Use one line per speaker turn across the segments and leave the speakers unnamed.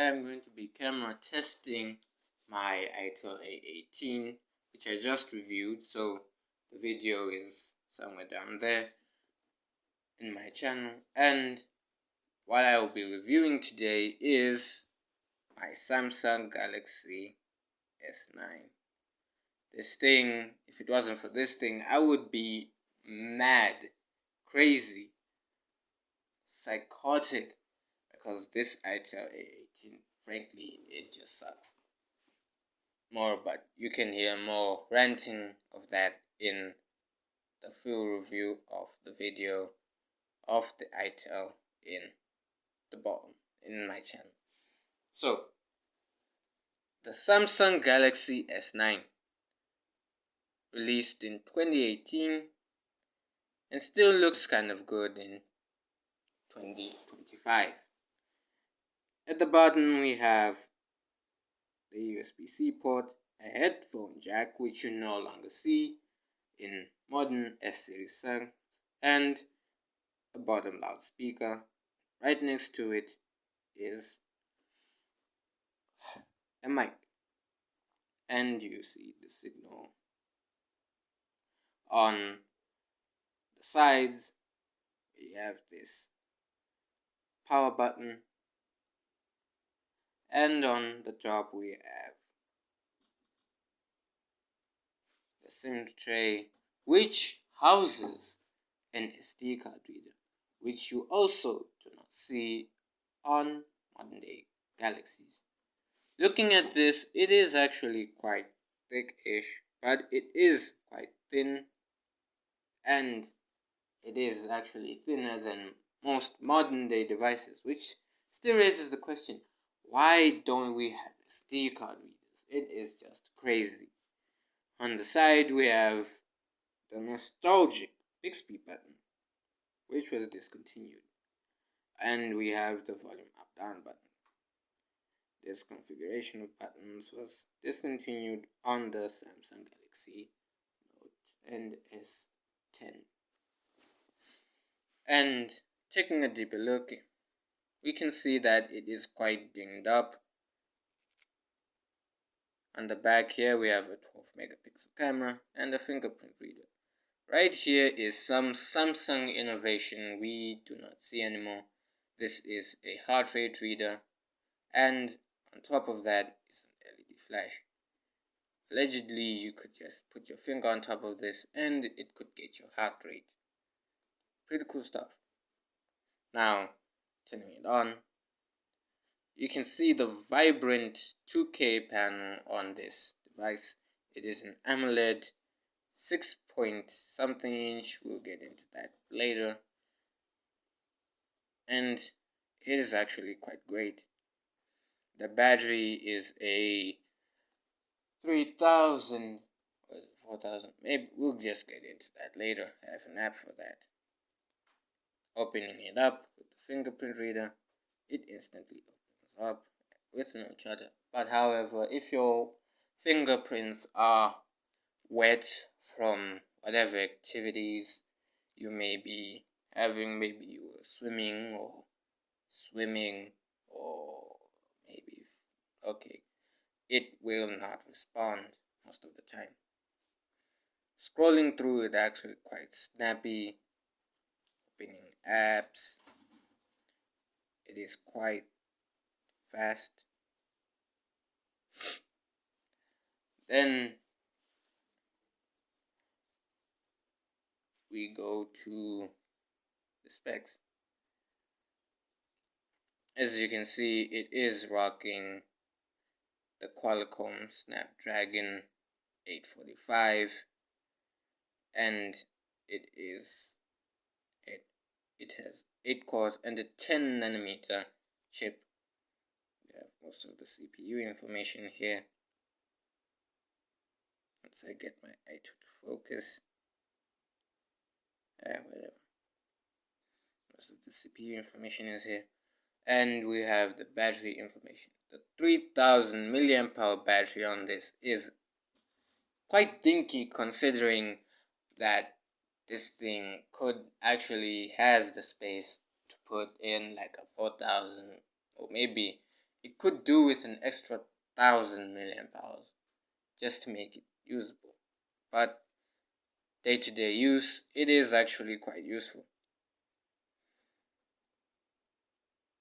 I'm going to be camera testing my itel a18, which I just reviewed, so the video is somewhere down there in my channel. And what I will be reviewing today is my Samsung Galaxy S9. This thing, if it wasn't for this thing, I would be mad, crazy, psychotic, because this itel a18, frankly, it just sucks. But you can hear more ranting of that in the full review of the video of the itel in the bottom in my channel. So, the Samsung Galaxy S9, released in 2018 and still looks kind of good in 2025. At the bottom we have the USB-C port, a headphone jack which you no longer see in modern S-series phones, and a bottom loudspeaker. Right next to it is a mic, and you see the signal on the sides. We have this power button, and on the top we have the SIM tray, which houses an SD card reader, which you also do not see on modern day Galaxies. Looking at this, it is actually quite thick-ish, but it is quite thin, and it is actually thinner than most modern day devices, which still raises the question, why don't we have SD card readers? It is just crazy. On the side we have the nostalgic Bixby button, which was discontinued, and we have the volume up down button. This configuration of buttons was discontinued on the Samsung Galaxy Note and S10. And taking a deeper look, we can see that it is quite dinged up. On the back here we have a 12 megapixel camera and a fingerprint reader. Right here is some Samsung innovation we do not see anymore. This is a heart rate reader, and on top of that is an LED flash. Allegedly, you could just put your finger on top of this and it could get your heart rate. Pretty cool stuff. Now, turning it on, you can see the vibrant 2K panel on this device. It is an AMOLED 6 point something inch. We'll get into that later. And it is actually quite great. The battery is a 3000, or is it 4000? Maybe we'll just get into that later. I have an app for that. Opening it up with the fingerprint reader, it instantly opens up with no charger. But however, if your fingerprints are wet from whatever activities you may be having, maybe you were swimming or maybe, okay, it will not respond most of the time. Scrolling through it actually quite snappy. Opening apps, it is quite fast. Then we go to the specs. As you can see, it is rocking the Qualcomm Snapdragon 845, and it has 8 cores and a 10 nanometer chip. We have most of the CPU information here. Once I get my i2 to focus, whatever. Most of the CPU information is here. And we have the battery information. The 3000 milliamp hour battery on this is quite dinky, considering that this thing has the space to put in like a 4000 or maybe it could do with an extra 1000 milliamp hours just to make it usable. But day-to-day use, it is actually quite useful.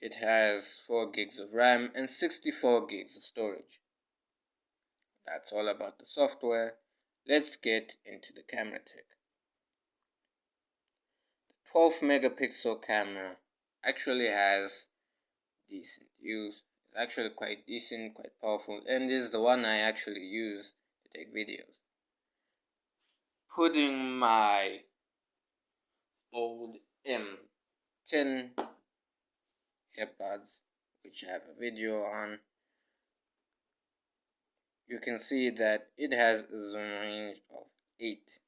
It has 4 gigs of RAM and 64 gigs of storage. That's all about the software. Let's get into the camera tech. The 12 megapixel camera actually has decent use. It's actually quite decent, quite powerful, and is the one I actually use to take videos. Putting my old M10 earbuds, which I have a video on, you can see that it has a zoom range of 8,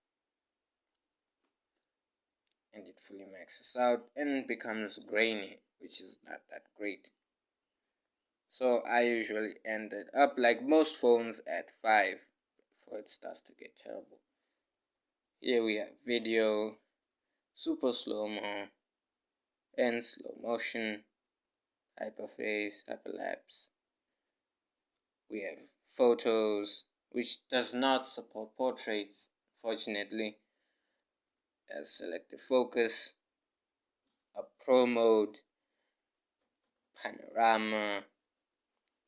and it fully maxes out and becomes grainy, which is not that great. So I usually ended up, like most phones, at 5 before it starts to get terrible. Here we have video, super slow-mo, and slow motion, hyperphase, hyperlapse. We have photos, which does not support portraits, fortunately, as selective focus, a pro mode, panorama,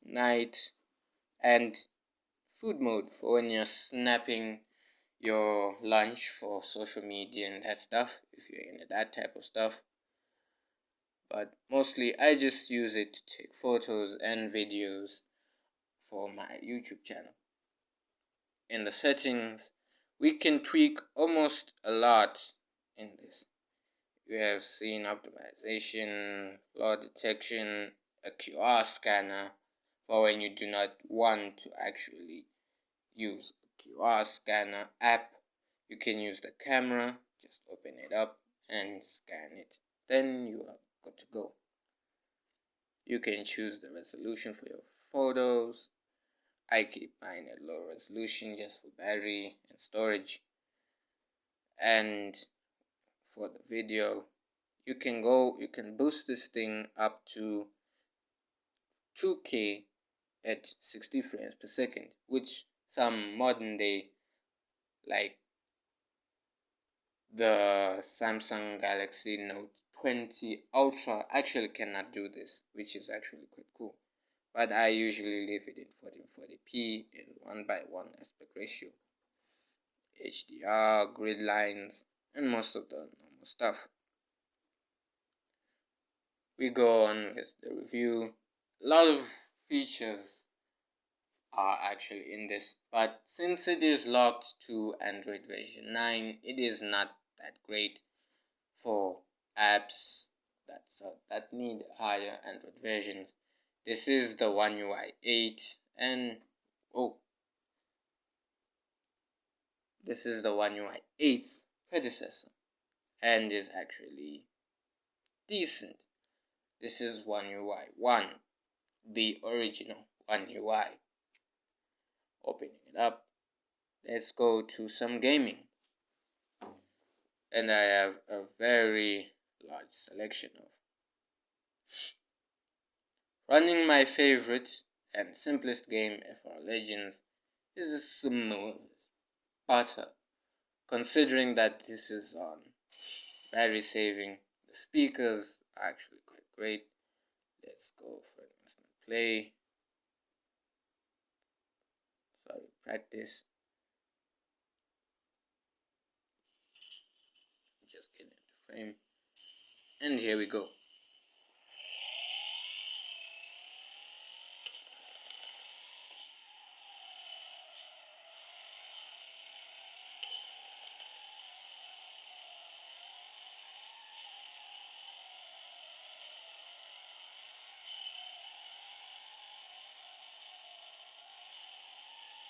night, and food mode for when you're snapping your lunch for social media and that stuff, if you're into that type of stuff. But mostly I just use it to take photos and videos for my YouTube channel. In the settings, we can tweak almost a lot in this. We have scene optimization, flaw detection, a QR scanner for when you do not want to actually use a QR scanner app. You can use the camera, just open it up and scan it. Then you are good to go. You can choose the resolution for your photos. I keep mine at low resolution just for battery and storage. And for the video, you can boost this thing up to 2K at 60 frames per second, which some modern day, like the Samsung Galaxy Note 20 Ultra, actually cannot do this, which is actually quite cool. But I usually leave it in 1440p in 1:1 aspect ratio, HDR, grid lines, and most of the normal stuff. We go on with the review. A lot of features are actually in this, but since it is locked to Android version 9, it is not that great for apps that need higher Android versions. This is the One UI 8, and this is the One UI 8's predecessor, and is actually decent. This is One UI 1, the original One UI. Opening it up, let's go to some gaming. And I have a very large selection of. Running my favorite and simplest game, FR Legends, is as smooth as butter, considering that this is on battery saving. The speakers are actually quite great. Let's go for an instant play. Sorry, practice. Just get into frame. And here we go.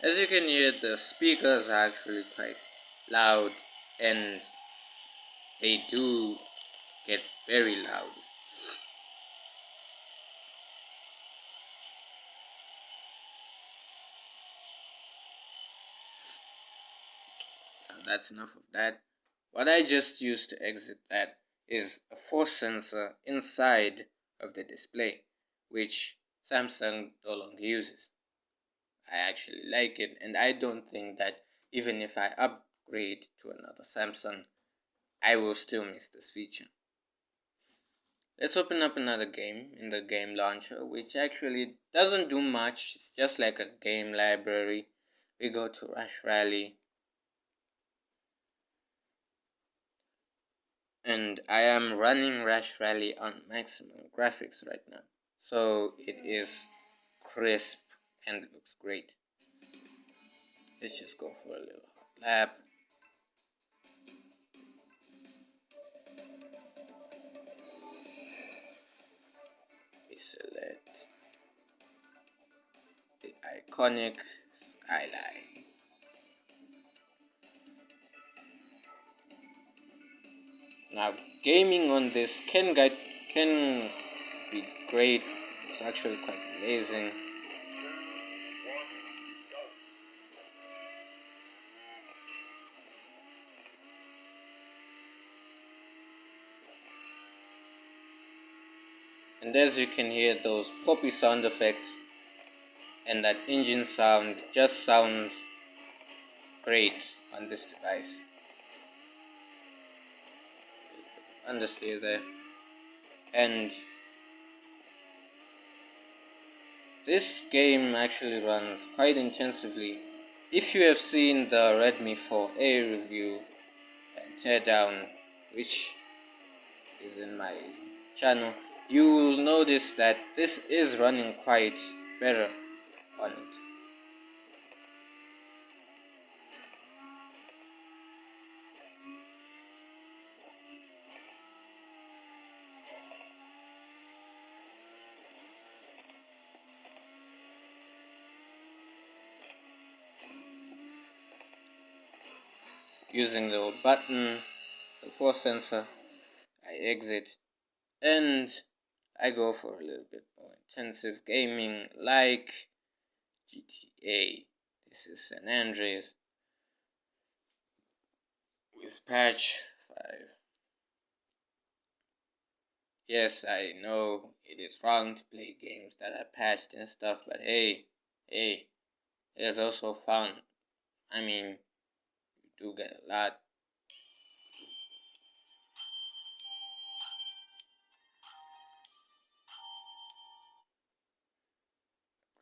As you can hear, the speakers are actually quite loud, and they do get very loud. Now that's enough of that. What I just used to exit that is a force sensor inside of the display, which Samsung no longer uses. I actually like it, and I don't think that even if I upgrade to another Samsung, I will still miss this feature. Let's open up another game in the game launcher, which actually doesn't do much. It's just like a game library. We go to Rush Rally, and I am running Rush Rally on maximum graphics right now, so it is crisp and it looks great. Let's just go for a little hot lap. We select the iconic skyline. Now, gaming on this can be great. It's actually quite amazing. And as you can hear, those poppy sound effects and that engine sound just sounds great on this device. Understeer there. And this game actually runs quite intensively. If you have seen the Redmi 4A review and teardown, which is in my channel, you will notice that this is running quite better on it. Using the button, the force sensor, I exit and I go for a little bit more intensive gaming like GTA. This is San Andreas with patch 5. Yes, I know it is wrong to play games that are patched and stuff, but hey, it is also fun. I mean, you do get a lot.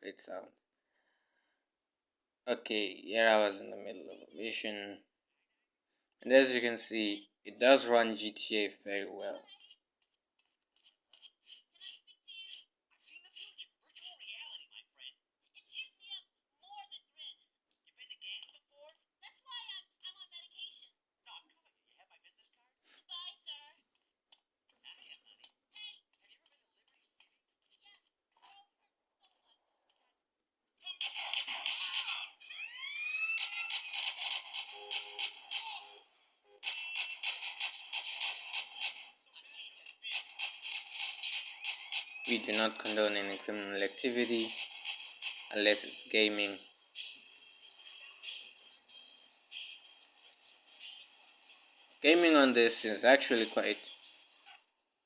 Great sound. Okay, here I was in the middle of a mission, and as you can see, it does run GTA very well. We do not condone any criminal activity unless it's gaming. Gaming on this is actually quite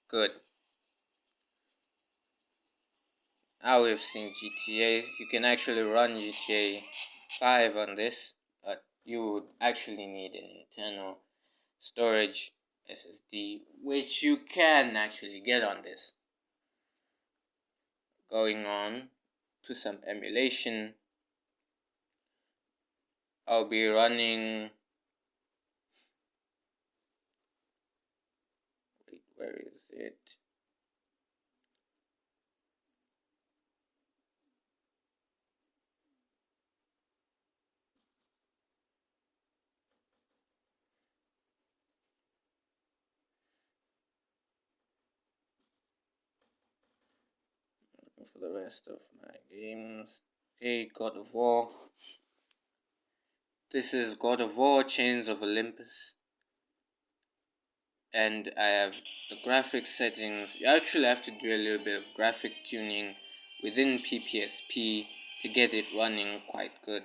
good. Now we've seen GTA. You can actually run GTA 5 on this, but you would actually need an internal storage SSD, which you can actually get on this. Going on to some emulation, I'll be running. Wait, where is it? For the rest of my games. Okay, God of War. This is God of War Chains of Olympus. And I have the graphics settings. You actually have to do a little bit of graphic tuning within PPSP to get it running quite good.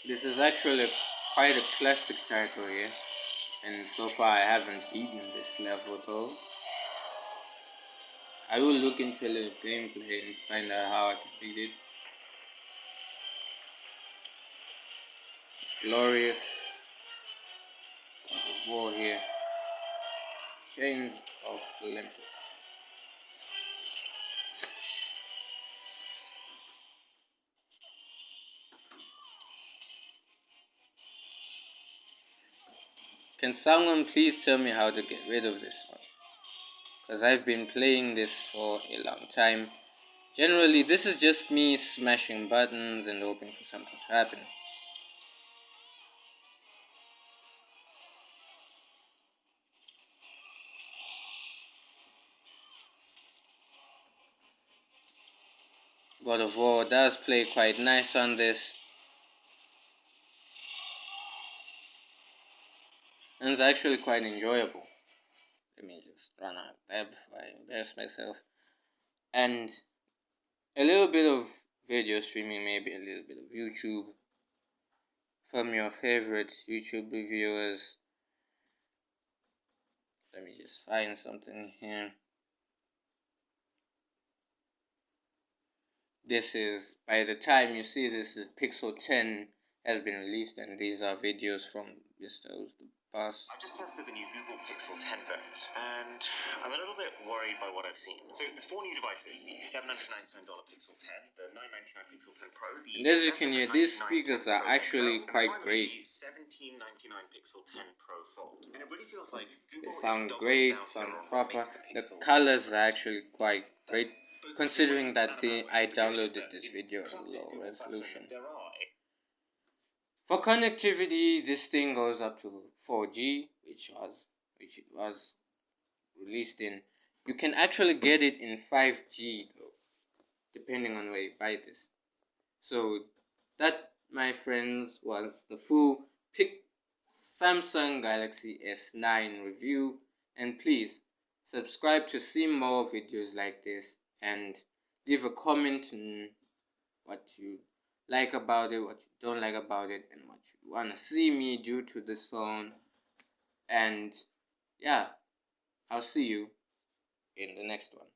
This is actually quite a classic title here, and so far I haven't beaten this level though. I will look into a little gameplay and find out how I can beat it. Glorious war here. Chains of Olympus. Can someone please tell me how to get rid of this one? Because I've been playing this for a long time. Generally, this is just me smashing buttons and hoping for something to happen. God of War does play quite nice on this. And it's actually quite enjoyable. Let me just run out there before I embarrass myself. And a little bit of video streaming, maybe a little bit of YouTube from your favorite YouTube reviewers. Let me just find something here. This is, by the time you see this, the Pixel 10 has been released, and these are videos from the past.
I've just tested the new Google Pixel 10 phones, and I'm a little bit worried by what I've seen. So there's 4 new devices: the $799 Pixel 10, the $999 Pixel 10 Pro,
and as you can hear, these speakers are actually quite great.
The $1799 Pixel 10 Pro Fold, and it really feels like Google
they sound great, sound proper. The colors are actually quite great, considering that I downloaded this video in low resolution. For connectivity, this thing goes up to 4G, which it was released in. You can actually get it in 5G though, depending on where you buy this. So that, my friends, was the full Samsung Galaxy S9 review, and please subscribe to see more videos like this, and leave a comment on what you like about it, what you don't like about it, and what you want to see me do to this phone. And yeah, I'll see you in the next one.